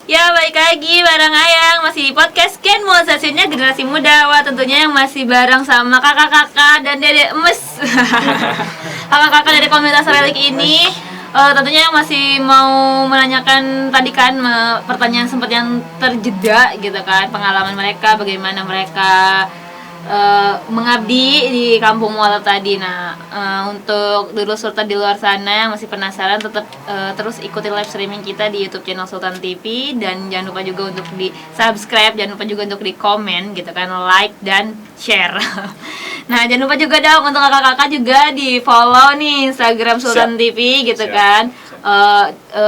Ya, balik lagi bareng Ayang, masih di podcast Kenmo, stasiunnya generasi muda. Wah, tentunya yang masih bareng sama kakak-kakak dan dedek emes. Kakak-kakak dari komunitas relik ini tentunya yang masih mau menanyakan tadi kan pertanyaan sempat yang terjeda gitu kan, pengalaman mereka, bagaimana mereka mengabdi di Kampung Mualaf tadi. Nah, untuk dulu serta di luar sana yang masih penasaran, tetap terus ikuti live streaming kita di YouTube channel Sultan TV, dan jangan lupa juga untuk di subscribe, jangan lupa juga untuk di komen gitu kan, like dan share. Nah, jangan lupa juga dong untuk kakak-kakak juga di follow nih Instagram Sultan TV gitu kan.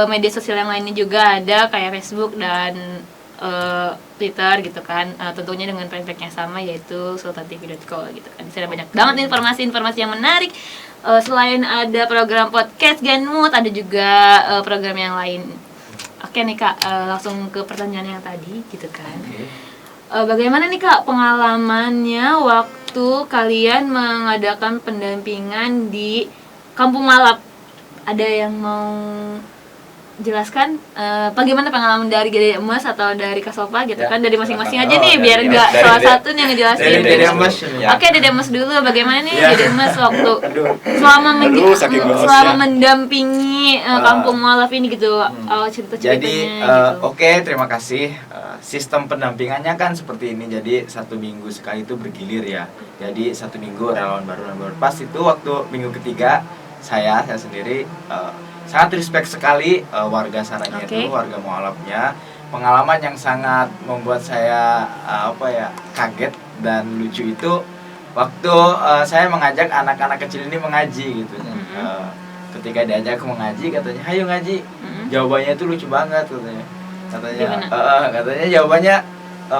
Media sosial yang lainnya juga ada kayak Facebook dan Twitter gitu kan, tentunya dengan fanpage yang sama yaitu sultantv.co gitu kan. Di sana banyak banget informasi-informasi yang menarik. Selain ada program podcast Genmood, ada juga program yang lain. Oke nih Kak, langsung ke pertanyaan yang tadi gitu kan. Bagaimana nih Kak pengalamannya waktu kalian mengadakan pendampingan di Kampung Malap? Ada yang mau jelaskan bagaimana pengalaman dari Gede Emas atau dari Kasopa gitu kan, dari masing-masing aja nih biar nggak salah satu yang ngejelasin. Dari Dede Emas. Oke, Dede Emas dulu, bagaimana nih Dede Emas waktu selama mendampingi Kampung Mualaf ini gitu, cerita-ceritanya. Jadi gitu. Oke, terima kasih. Sistem pendampingannya kan seperti ini. Jadi 1 minggu sekali itu bergilir ya. Jadi 1 minggu relawan baru. Pas itu waktu minggu ketiga saya sendiri sangat respect sekali warga sananya itu, warga Mualafnya. Pengalaman yang sangat membuat saya kaget dan lucu itu waktu saya mengajak anak-anak kecil ini mengaji gitu. Ketika diajak mengaji katanya, "Hayo ngaji." Jawabannya itu lucu banget katanya. Katanya jawabannya,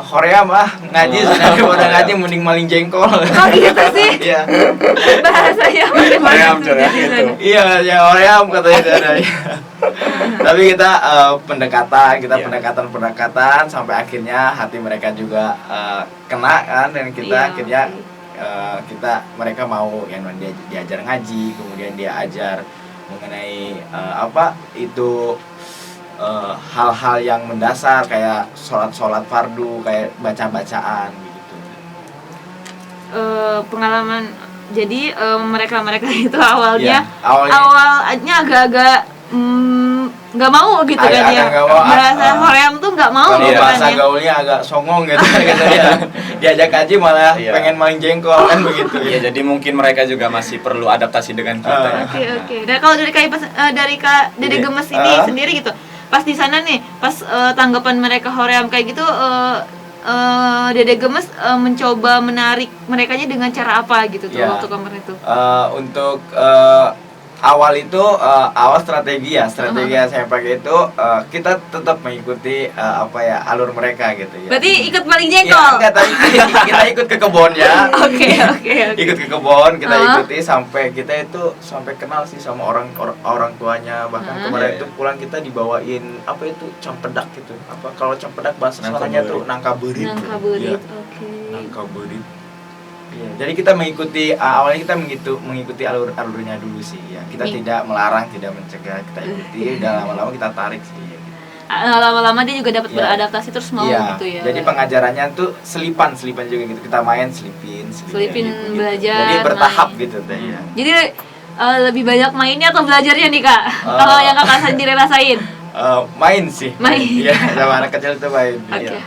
"Korea mah ngaji daripada ngaji mending maling jengkol." Oh gitu sih. Iya. Bahasanya Korea gitu. Iya, ya Korea katanya. Tapi kita pendekatan sampai akhirnya hati mereka juga kena kan, dan kita akhirnya mereka mau yang diajar ngaji, kemudian dia ajar mengenai hal-hal yang mendasar kayak sholat fardu, kayak baca-bacaan gitu. Pengalaman jadi mereka itu awalnya agak-agak nggak mau gitu kan ya, bahasa Koream tuh nggak mau gitu kan bahasa gaulnya agak songong gitu ya. Diajak ngaji malah pengen main jengkol kan begitu ya. Jadi mungkin mereka juga masih perlu adaptasi dengan kita. Oke. Dan kalau dari Kak Dede Gemes ini sendiri gitu, pas di sana nih, pas tanggapan mereka Koream kayak gitu, Dede Gemes mencoba menarik merekanya dengan cara apa gitu tuh waktu kemarin itu? Untuk awal strategi yang saya pakai itu kita tetap mengikuti alur mereka gitu ya. Berarti ikut maling jengkol? Ya, enggak, tapi kita ikut ke kebun ya. Oke. Ikut ke kebun, kita ikuti sampai kita itu sampai kenal sih sama orang tuanya. Bahkan kemarin itu pulang kita dibawain campedak gitu. Kalau campedak bahasa Sundanya tuh nangka berit. Oke. Nangka berit. Ya, jadi kita awalnya kita mengikuti alurnya dulu sih ya. Kita tidak melarang, tidak mencegah, kita ikuti dan lama-lama kita tarik sih ya. Lama-lama dia juga dapat beradaptasi terus mau gitu ya. Jadi pengajarannya tuh selipan juga gitu. Kita main selipin gitu. Belajar. Jadi bertahap gitu ya. Jadi lebih banyak mainnya atau belajarnya nih Kak? Kalau yang Kakak sendiri rasain? Main sih. Iya, sama anak kecil tuh main. Okay.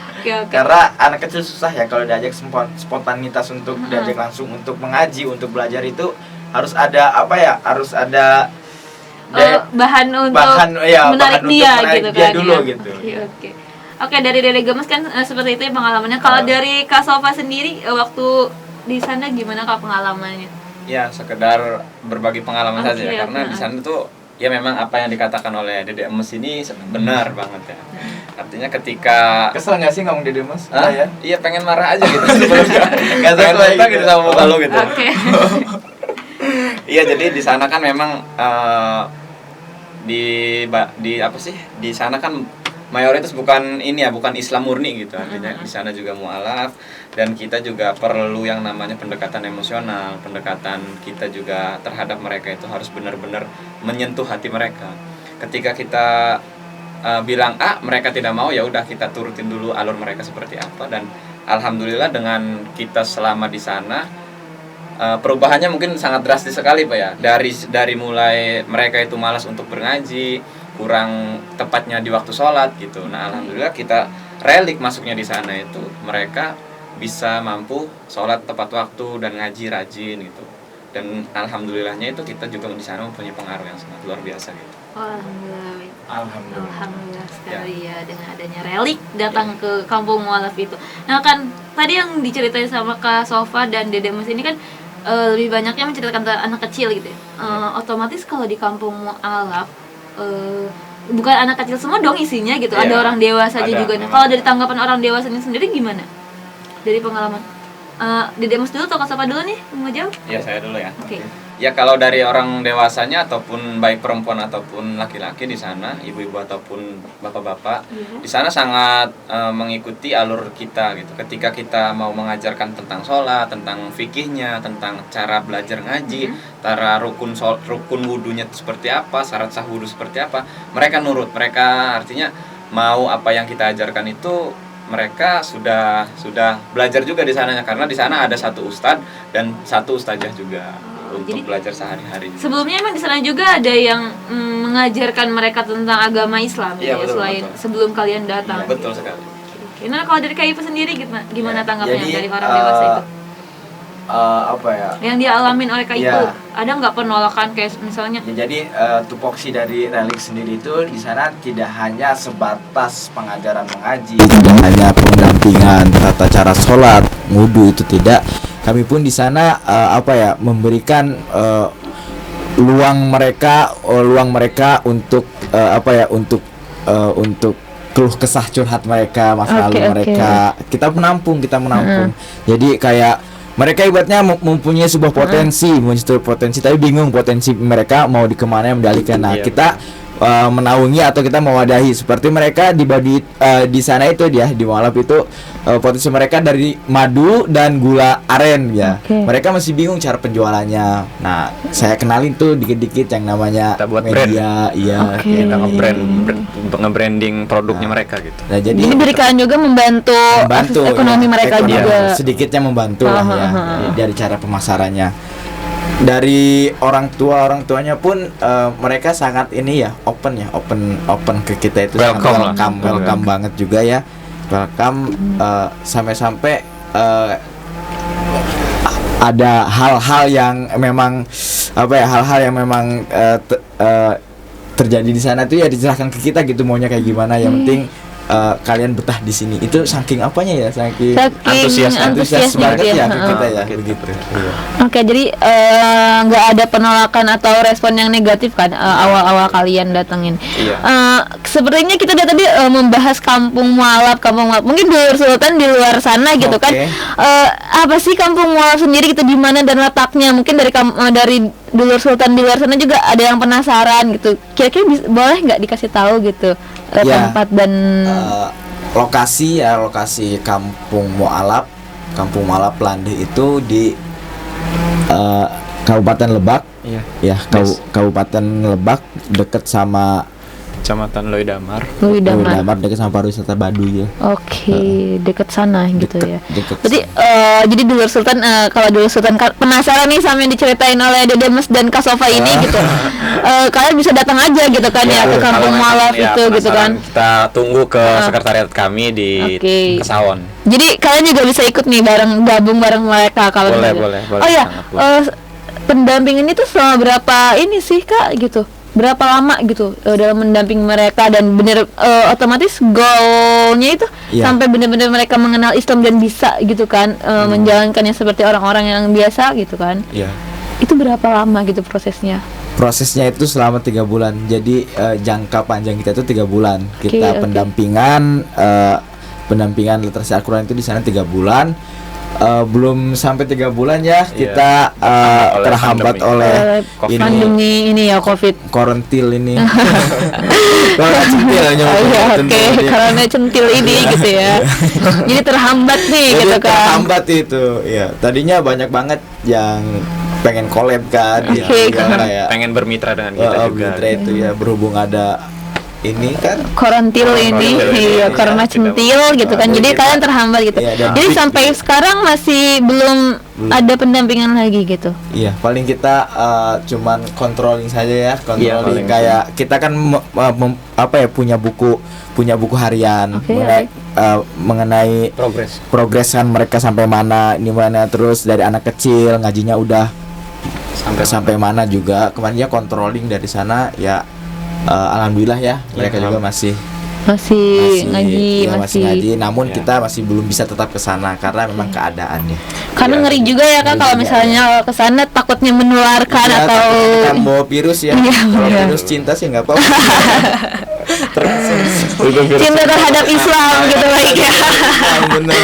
Karena anak kecil susah ya kalau diajak spontanitas untuk diajak langsung untuk mengaji, untuk belajar itu harus ada bahan untuk menarik dia gitu kan dulu ya. Gitu. Oke, dari Dede Gemes kan seperti itu ya pengalamannya. Kalau dari Kak Sofa sendiri waktu di sana gimana Kak pengalamannya? Ya, sekedar berbagi pengalaman saja ya, karena di sana tuh ya memang apa yang dikatakan oleh Dede Emes ini benar banget ya. Artinya ketika kesel nggak sih ngomong Dede Emes? Iya, pengen marah aja gitu sebelumnya. Nggak tahu gitu sama muka lu gitu. Oke. Iya, jadi di sana kan memang di sana kan mayoritas bukan Islam murni gitu. Artinya di sana juga mualaf, dan kita juga perlu yang namanya pendekatan emosional. Pendekatan kita juga terhadap mereka itu harus benar-benar menyentuh hati mereka. Ketika kita bilang A, mereka tidak mau, ya udah kita turutin dulu alur mereka seperti apa. Dan alhamdulillah dengan kita selama di sana perubahannya mungkin sangat drastis sekali Pak ya. Dari mulai mereka itu malas untuk berngaji, kurang tepatnya di waktu sholat gitu. Nah alhamdulillah kita relik masuknya di sana itu mereka bisa mampu sholat tepat waktu dan ngaji rajin gitu. Dan alhamdulillahnya itu kita juga di sana mempunyai pengaruh yang sangat luar biasa gitu. Alhamdulillah sekali ya dengan adanya relik datang ke kampung mualaf itu. Nah kan tadi yang diceritain sama Kak Sofa dan Dede Mas ini kan lebih banyaknya menceritakan tentang anak kecil gitu ya. Otomatis kalau di kampung mualaf bukan anak kecil semua dong isinya gitu. Ada orang dewasa aja juga. Nah, kalau dari tanggapan orang dewasanya sendiri gimana? Dari pengalaman Dede Mas dulu atau Kak Sofa dulu nih mau jawab? Ya saya dulu ya. Oke. Ya kalau dari orang dewasanya ataupun baik perempuan ataupun laki-laki di sana, ibu-ibu ataupun bapak-bapak, di sana sangat mengikuti alur kita gitu. Ketika kita mau mengajarkan tentang sholat, tentang fikihnya, tentang cara belajar ngaji, cara rukun wudunya seperti apa, syarat sah wudu seperti apa, mereka nurut. Mereka artinya mau apa yang kita ajarkan itu mereka sudah belajar juga di sananya, karena di sana ada satu ustadz dan satu ustazah juga. Untuk jadi, belajar sehari-hari. Sebelumnya emang di sana juga ada yang mengajarkan mereka tentang agama Islam ya, betul, selain betul. sebelum kalian datang. Iya, betul sekali. Oke. Nah kalau dari Kak Ipa sendiri gimana tanggapannya jadi, dari orang dewasa itu? Apa ya? Yang dialamin oleh Kak Ipa, ada nggak penolakan kayak misalnya? Ya, jadi tupoksi dari relik sendiri itu di sana tidak hanya sebatas pengajaran mengaji, tidak hanya pendampingan tata cara sholat, wudu itu tidak. Kami pun di sana memberikan luang mereka untuk untuk keluh kesah curhat mereka, masa lalu mereka. Kita menampung. Jadi kayak mereka ibaratnya mempunyai sebuah potensi, tapi bingung potensi mereka mau dikemana yang mendalikan. Nah, kita menaungi atau kita mewadahi seperti mereka di sana itu dia di mualaf itu potensi mereka dari madu dan gula aren ya. Mereka masih bingung cara penjualannya. Nah, saya kenalin tuh dikit-dikit yang namanya kita buat media, iya. Kita nge-branding produknya mereka gitu. Nah, jadi dari kalian juga membantu ekonomi mereka juga. Sedikitnya membantu lah ya dari cara pemasarannya. Dari orang tuanya pun mereka sangat open ke kita itu, welcome banget juga ya, sampai ada hal-hal yang memang terjadi di sana tuh ya diserahkan ke kita gitu, maunya kayak gimana, yang penting kalian betah di sini. Itu saking saking antusias banget ya ke kita ya begitu. Oke, jadi nggak ada penolakan atau respon yang negatif kan awal-awal kalian datengin. Sepertinya kita udah tadi membahas kampung mualaf. Mungkin Dulur Sultan di luar sana gitu kan. Apa sih kampung mualaf sendiri gitu, di mana dan letaknya? Mungkin dari Dulur Sultan di luar sana juga ada yang penasaran gitu. Kira-kira boleh nggak dikasih tahu gitu tempat dan lokasi Kampung Mualaf Lande itu di Kabupaten Lebak. Kabupaten Lebak, dekat sama Kecamatan Loidamar dekat sama pariwisata Baduy ya. Dekat sana gitu ya. Deket. Berarti jadi Dulur Sultan, kalau Dulur Sultan penasaran nih sama yang diceritain oleh Dede Mas dan Kak Sofa ini gitu. Kalian bisa datang aja gitu kan ya ke Kampung Mualaf itu gitu kan. Kita tunggu ke sekretariat kami di Kesawon. Jadi kalian juga bisa ikut nih gabung bareng mereka kalau boleh. Oh ya, pendampingan itu selama berapa ini sih Kak gitu? Berapa lama gitu dalam mendampingi mereka, dan bener otomatis goalnya itu sampai bener-bener mereka mengenal Islam dan bisa gitu kan menjalankannya seperti orang-orang yang biasa gitu kan. Itu berapa lama gitu prosesnya? Prosesnya itu selama 3 bulan. Jadi jangka panjang kita itu 3 bulan. Kita pendampingan literasi Al-Quran itu di sana 3 bulan. Belum sampai 3 bulan ya kita terhambat oleh pandemi ini ya, COVID, korentil ini. Karena centil ini gitu ya. Jadi terhambat nih gitu kan. Terhambat itu ya. Tadinya banyak banget yang pengen collab kan, kayak pengen bermitra dengan kita juga. Mitra itu ya, berhubung ada ini kan Korontil ini, iya, corona centil gitu kan. Jadi kalian terhambat gitu. Iya, dan Jadi sampai sekarang masih belum ada pendampingan lagi gitu. iya paling kita cuman controlling saja ya, Iya, controlling paling kayak kita kan apa ya punya buku harian Oke, mengenai progresan mereka sampai mana, ini mana, terus dari anak kecil ngajinya udah sampai mana juga. Kemarin ya controlling dari sana ya, alhamdulillah ya mereka juga masih ngaji, ya, masih ngaji. Namun Ya. kita masih belum bisa tetap ke sana karena memang keadaannya. Karena Iya, ngeri juga ya kan ngeri kalau juga, misalnya ke sana takutnya menularkan Ya, atau kita bawa virus ya. Iya, Kalau iya. virus cinta sih nggak apa-apa. cinta terhadap Islam gitu baik ya. Bener.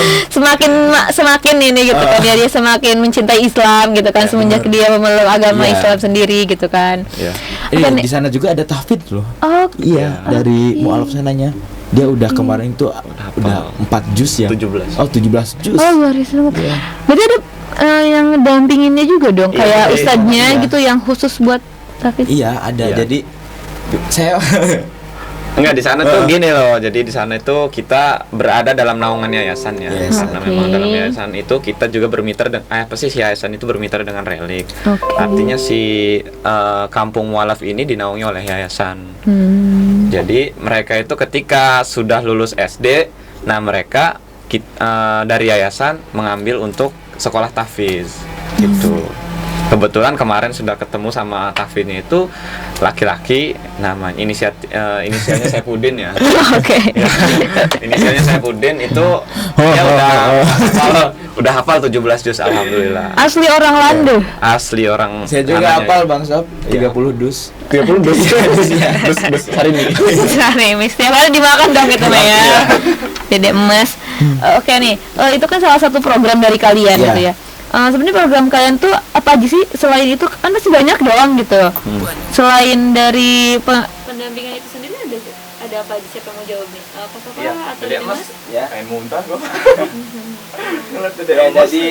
semakin ini gitu kan ya, dia semakin mencintai Islam gitu kan semenjak dia memeluk agama Iya. Islam sendiri gitu kan. Iya. Oke, nih. Di sana juga ada tahfidz loh. Oh, Iya, dari mualaf sananya. Dia udah kemarin itu udah 4 juz ya. 17. Oh, 17 juz. oh luar biasa banget. Iya. Berarti ada yang ngedampinginnya juga dong, Iya, kayak iya, ustadznya iya. gitu yang khusus buat tahfidz. Iya, ada. Iya. Jadi saya Enggak, di sana tuh gini loh. Jadi di sana itu kita berada dalam naungan yayasan ya. Yes. Karena Oke. memang dalam yayasan itu kita juga bermitra dengan yayasan itu bermitra dengan Relik. Oke. Artinya si kampung mualaf ini dinaungi oleh yayasan. Jadi mereka itu ketika sudah lulus SD, nah mereka dari yayasan mengambil untuk sekolah tahfiz gitu. Kebetulan kemarin sudah ketemu sama tahfiznya itu laki-laki, namanya inisialnya Saipudin ya. Oke. Ya, inisialnya Saipudin itu ya udah hafal 17 juz, alhamdulillah. Asli orang Lando. Asli orang. saya juga anaknya. hafal Bang Sob, Iya. 30 dus. 30 dus. Dus hari ini. Sorry, setiap hari dimakan dong gitu Mah ya. Dedek emas. Oke nih, itu kan salah satu program dari kalian Iya. gitu ya. Sebenarnya program kalian tuh apa aja sih selain itu, kan masih banyak dong gitu. Selain dari pendampingan itu sendiri ada apa aja, siapa mau jawabnya? Kak Safa atau Dedek Mas? Mas. Ya. Kayak muntah kok. Ya, jadi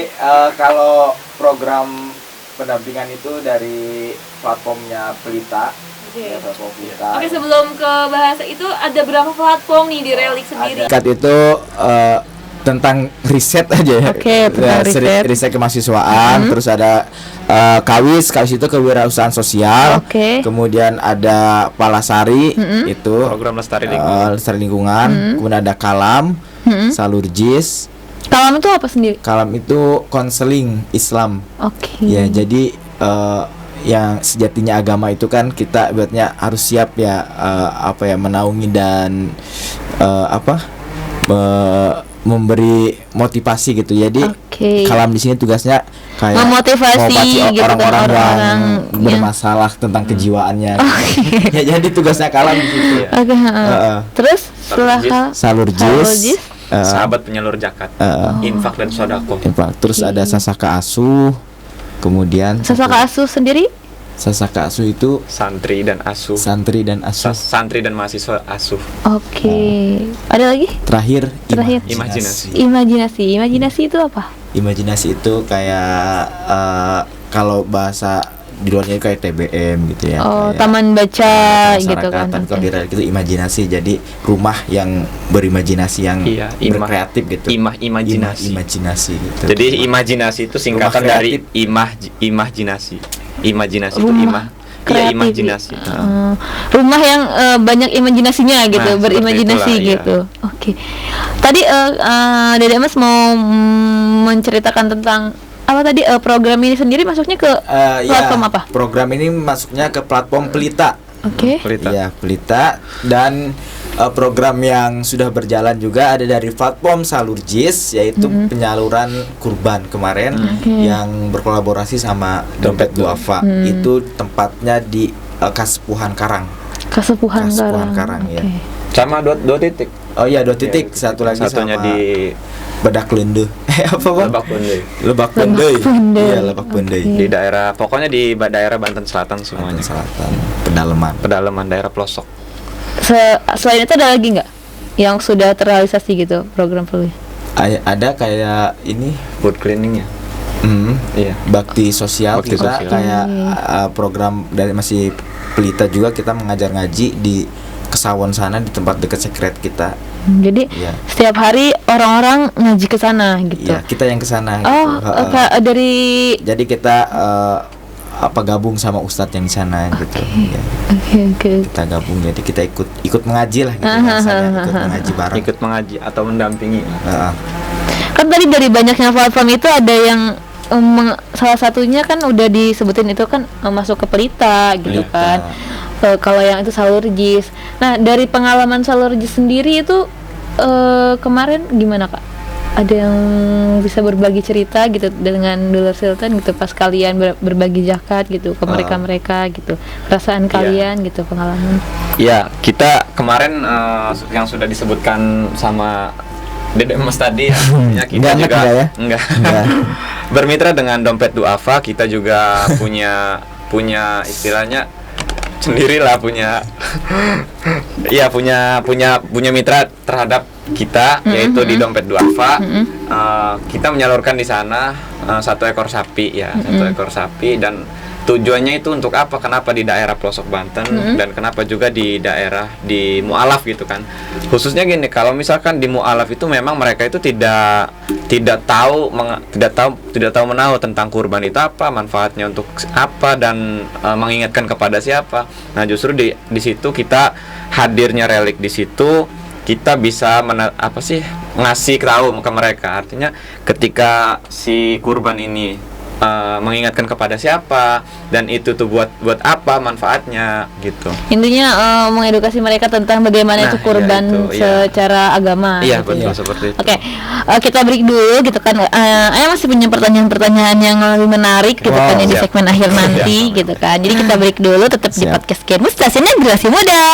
kalau program pendampingan itu dari platformnya Pelita. Oke. Ya, platform Pelita. Oke, sebelum ke bahasa itu ada berapa platform nih di Relik sendiri? Kat itu tentang riset aja ya. Oke, tentang riset. riset kemahasiswaan, terus ada Kawis itu kewirausahaan sosial. Oke. Kemudian ada Palasari itu Program lestari lingkungan. lestari lingkungan. Kemudian ada Kalam, Salurjis. Kalam itu apa sendiri? Kalam itu konseling Islam. Oke. Ya, jadi yang sejatinya agama itu kan kita buatnya harus siap ya, menaungi dan memberi motivasi gitu. Jadi Oke. Kalam di sini tugasnya kayak Memotivasi gitu kan, orang-orang orang-orang yang yang- bermasalah tentang kejiwaannya. Ya, jadi tugasnya Kalam di situ. Oke, terus setelah Salurjis. Salurjis, Sahabat penyalur zakat, infak dan sodako. terus ada Sasaka Asuh. Kemudian Sasaka Asuh sendiri? Sasaka Asuh itu Santri dan asuh. santri dan asuh. Santri dan mahasiswa asuh. Oke. Ada lagi? Terakhir Imajinasi. Imajinasi itu apa? Imajinasi itu kayak kalau bahasa di luarnya kayak TBM gitu ya. Oh, kayak taman baca gitu kan. Tapi kalau Oke. di Relik itu imajinasi, jadi rumah yang berimajinasi, yang Iya, berkreatif gitu. Imajinasi. Imajinasi gitu. Jadi imajinasi itu singkatan Rumah dari kreatif. imajinasi. Imajinasi itu Rumah Iya, kreatif. imajinasi. Rumah yang banyak imajinasinya gitu, Nah, berimajinasi seperti itulah, gitu. Oke. Tadi Dede Mas mau menceritakan tentang apa tadi, program ini sendiri masuknya ke platform apa? Program ini masuknya ke platform Pelita. Oke. Pelita. Iya, Pelita. Dan program yang sudah berjalan juga ada dari platform Salurjis, yaitu penyaluran kurban kemarin yang berkolaborasi sama Dompet Duafa. Itu tempatnya di Kasepuhan Karang. Kasepuhan Kasepuhan Karang. Karang, ya. Oke. Sama dua titik. Oh iya, 2 titik. Satu lagi Satunya sama di Bedak Lende. Apa Bang? Lebak Bendey. Lebak Bendey. Bendey. Iya, Lebak Bendey. Di daerah, pokoknya di daerah Banten Selatan semuanya. Banten Selatan, pedalaman. Pedalaman daerah pelosok. Selain itu ada lagi nggak yang sudah terrealisasi gitu program Pelita? Ada kayak ini Food cleaning ya. Iya. bakti sosial Bakti kita sosial. kayak program dari masih Pelita juga, kita mengajar ngaji di Kesawon sana di tempat dekat sekret kita. Jadi Iya. setiap hari orang-orang ngaji ke sana gitu. Iya, kita yang ke sana Oh, gitu. Heeh. dari Jadi kita gabung sama ustadz yang di sana gitu. Ya, Oke. kita gabung, jadi kita ikut mengaji lah gitu rasanya, ikut mengaji bareng. Ikut mengaji atau mendampingi. Heeh. Kan tadi dari banyaknya platform itu ada yang salah satunya kan udah disebutin itu kan masuk ke Pelita gitu Pelita. kan. Kalau yang itu Salurjis. Nah, dari pengalaman Salurjis sendiri itu kemarin gimana Kak? Ada yang bisa berbagi cerita gitu dengan Dulur Sultan gitu pas kalian berbagi zakat gitu ke mereka gitu, perasaan kalian gitu, pengalaman. Ya, kita kemarin yang sudah disebutkan sama Dede Mas tadi ya, kita Nggak juga enak ya? enggak. Nggak. Bermitra dengan Dompet Duafa, kita juga punya istilahnya sendirilah, punya ya punya mitra terhadap kita, yaitu di Dompet Duafa. Kita menyalurkan di sana 1 ekor sapi ya, 1 ekor sapi. Dan tujuannya itu untuk apa? Kenapa di daerah pelosok Banten dan kenapa juga di daerah di Mu'alaf gitu kan? Khususnya gini, kalau misalkan di Mu'alaf itu memang mereka itu tidak tahu menahu tentang kurban itu apa, manfaatnya untuk apa, dan mengingatkan kepada siapa. Nah, justru di situ kita hadirnya relik di situ, kita bisa ngasih tahu ke mereka. Artinya ketika si kurban ini mengingatkan kepada siapa, dan itu tuh buat apa manfaatnya gitu. Intinya mengedukasi mereka tentang bagaimana Nah, itu kurban iya itu, iya. secara agama. Iya, gitu. betul seperti itu. Oke, kita break dulu gitu kan. Ayah masih punya pertanyaan-pertanyaan yang lebih menarik gitu kan ya di siap. segmen akhir nanti Siap. gitu kan. Jadi kita break dulu, tetap di Siap. podcast Kemus, stasiunnya Generasi Muda.